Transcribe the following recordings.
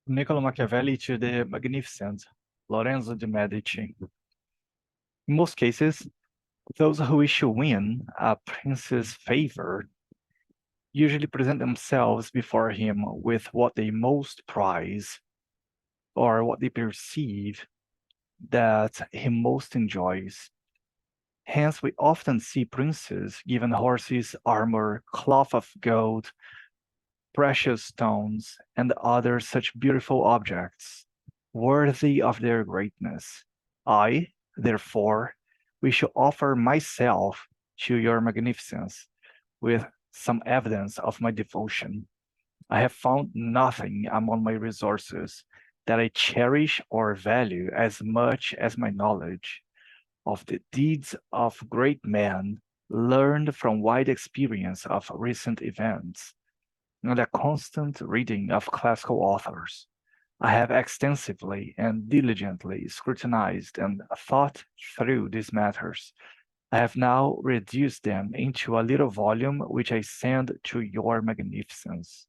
Niccolo Machiavelli to the Magnificent, Lorenzo de' Medici. In most cases, those who wish to win a prince's favor usually present themselves before him with what they most prize or what they perceive that he most enjoys. Hence, we often see princes given horses, armor, cloth of gold, precious stones, and other such beautiful objects, worthy of their greatness. I, therefore, wish to offer myself to your magnificence with some evidence of my devotion. I have found nothing among my resources that I cherish or value as much as my knowledge of the deeds of great men learned from wide experience of recent events and a constant reading of classical authors. I have extensively and diligently scrutinized and thought through these matters. I have now reduced them into a little volume which I send to your magnificence.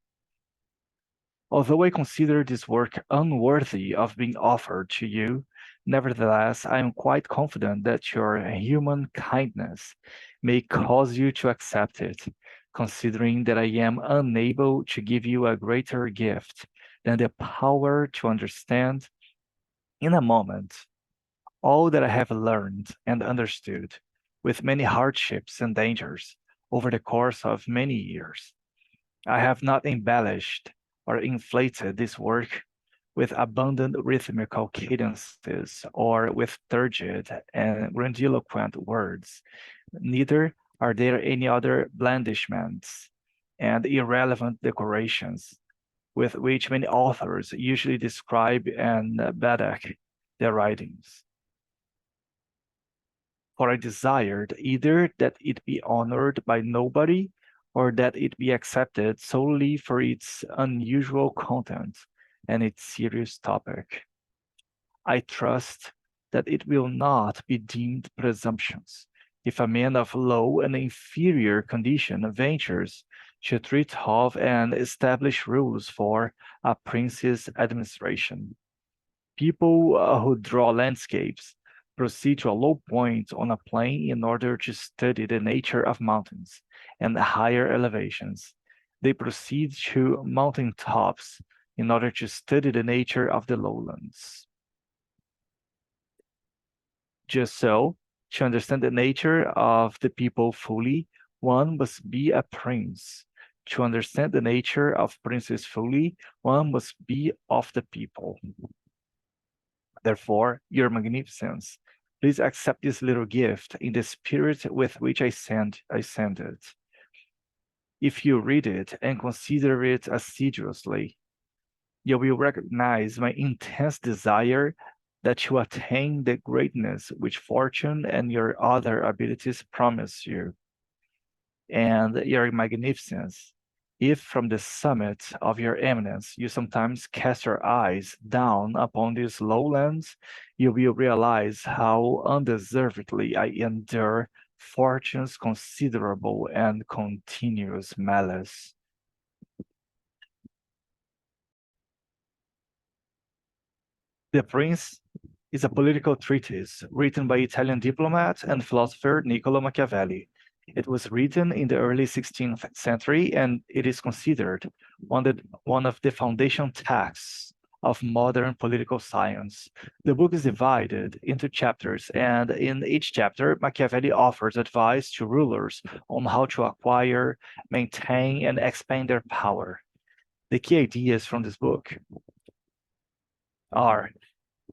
Although I consider this work unworthy of being offered to you, nevertheless, I am quite confident that your human kindness may cause you to accept it, considering that I am unable to give you a greater gift than the power to understand in a moment all that I have learned and understood, with many hardships and dangers, over the course of many years. I have not embellished or inflated this work with abundant rhythmical cadences or with turgid and grandiloquent words. Neither are there any other blandishments and irrelevant decorations with which many authors usually describe and bedeck their writings. For I desired either that it be honored by nobody or that it be accepted solely for its unusual content and its serious topic. I trust that it will not be deemed presumptions if a man of low and inferior condition ventures to treat of and establish rules for a prince's administration. People who draw landscapes proceed to a low point on a plain in order to study the nature of mountains and higher elevations. They proceed to mountain tops in order to study the nature of the lowlands. Just so, to understand the nature of the people fully, one must be a prince. To understand the nature of princes fully, one must be of the people. Therefore, your magnificence, please accept this little gift in the spirit with which I send it. If you read it and consider it assiduously, you will recognize my intense desire that you attain the greatness which fortune and your other abilities promise you. And your magnificence, if from the summit of your eminence you sometimes cast your eyes down upon these lowlands, you will realize how undeservedly I endure fortune's considerable and continuous malice. The Prince is a political treatise written by Italian diplomat and philosopher Niccolo Machiavelli. It was written in the early 16th century, and it is considered one of the foundation texts of modern political science. The book is divided into chapters, and in each chapter, Machiavelli offers advice to rulers on how to acquire, maintain, and expand their power. The key ideas from this book are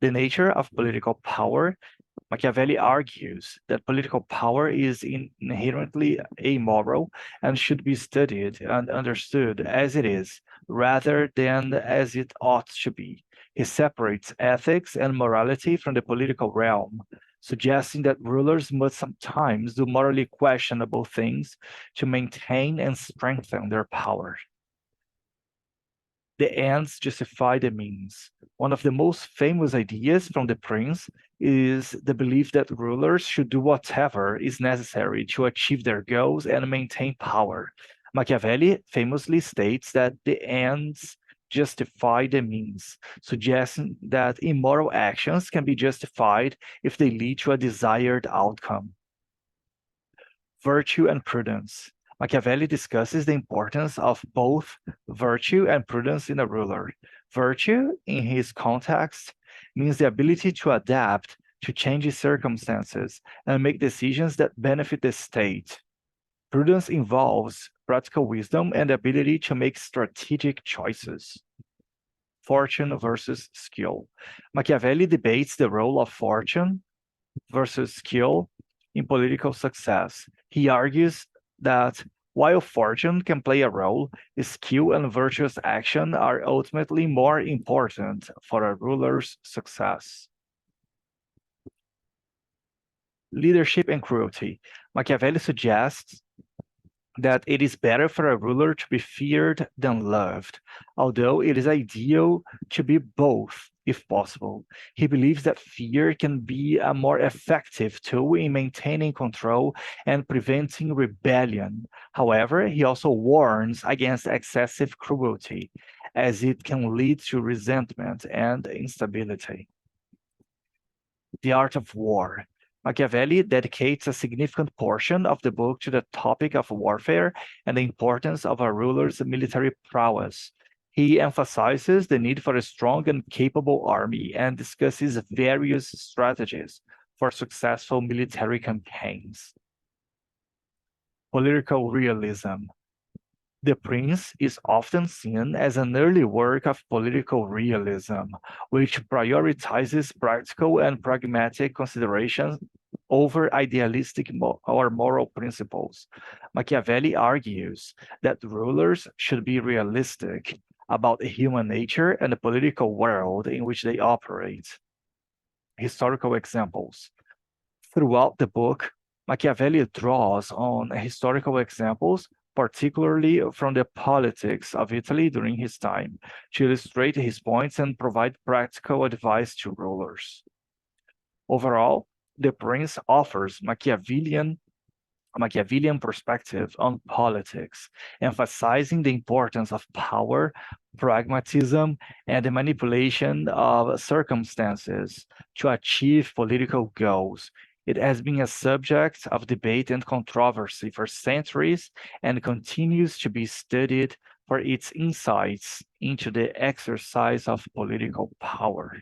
the nature of political power. Machiavelli argues that political power is inherently amoral and should be studied and understood as it is, rather than as it ought to be. He separates ethics and morality from the political realm, suggesting that rulers must sometimes do morally questionable things to maintain and strengthen their power. The ends justify the means. One of the most famous ideas from the prince is the belief that rulers should do whatever is necessary to achieve their goals and maintain power. Machiavelli famously states that the ends justify the means, suggesting that immoral actions can be justified if they lead to a desired outcome. Virtue and prudence. Machiavelli discusses the importance of both virtue and prudence in a ruler. Virtue, in his context, means the ability to adapt to changing circumstances and make decisions that benefit the state. Prudence involves practical wisdom and the ability to make strategic choices. Fortune versus skill. Machiavelli debates the role of fortune versus skill in political success. He argues that while fortune can play a role, skill and virtuous action are ultimately more important for a ruler's success. Leadership and cruelty. Machiavelli suggests that it is better for a ruler to be feared than loved, although it is ideal to be both if possible. He believes that fear can be a more effective tool in maintaining control and preventing rebellion. However, he also warns against excessive cruelty, as it can lead to resentment and instability. The Art of War. Machiavelli dedicates a significant portion of the book to the topic of warfare and the importance of a ruler's military prowess. He emphasizes the need for a strong and capable army and discusses various strategies for successful military campaigns. Political realism. The Prince is often seen as an early work of political realism, which prioritizes practical and pragmatic considerations over idealistic or moral principles. Machiavelli argues that rulers should be realistic about human nature and the political world in which they operate. Historical examples. Throughout the book, Machiavelli draws on historical examples, particularly from the politics of Italy during his time, to illustrate his points and provide practical advice to rulers. Overall, The Prince offers a Machiavellian perspective on politics, emphasizing the importance of power, pragmatism, and the manipulation of circumstances to achieve political goals. It has been a subject of debate and controversy for centuries and continues to be studied for its insights into the exercise of political power.